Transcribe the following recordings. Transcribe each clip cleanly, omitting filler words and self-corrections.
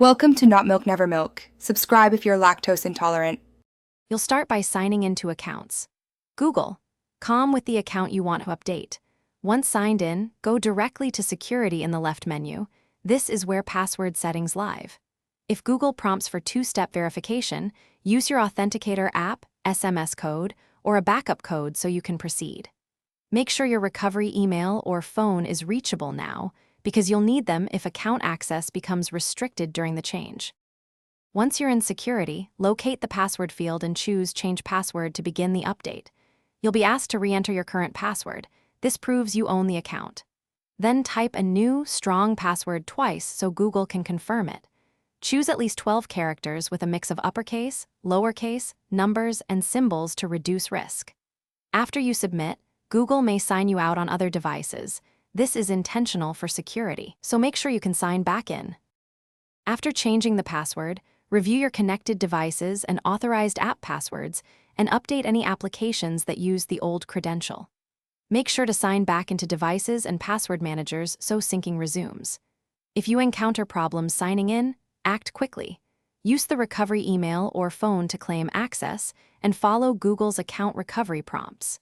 Welcome to Not Milk Never Milk. Subscribe if you're lactose intolerant. You'll start by signing into accounts. Google. With the account you want to update. Once signed in, go directly to Security in the left menu. This is where password settings live. If Google prompts for two-step verification, use your authenticator app, SMS code, or a backup code so you can proceed. Make sure your recovery email or phone is reachable now, because you'll need them if account access becomes restricted during the change. Once you're in Security, locate the password field and choose Change Password to begin the update. You'll be asked to re-enter your current password. This proves you own the account. Then type a new, strong password twice so Google can confirm it. Choose at least 12 characters with a mix of uppercase, lowercase, numbers, and symbols to reduce risk. After you submit, Google may sign you out on other devices. This is intentional for security, so make sure you can sign back in. After changing the password, review your connected devices and authorized app passwords, and update any applications that use the old credential. Make sure to sign back into devices and password managers so syncing resumes. If you encounter problems signing in, act quickly. Use the recovery email or phone to claim access, and follow Google's account recovery prompts.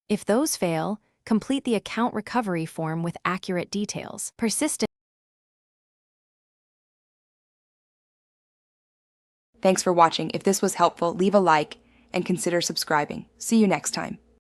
If those fail, complete the account recovery form with accurate details. Thanks for watching. If this was helpful, leave a like and consider subscribing. See you next time.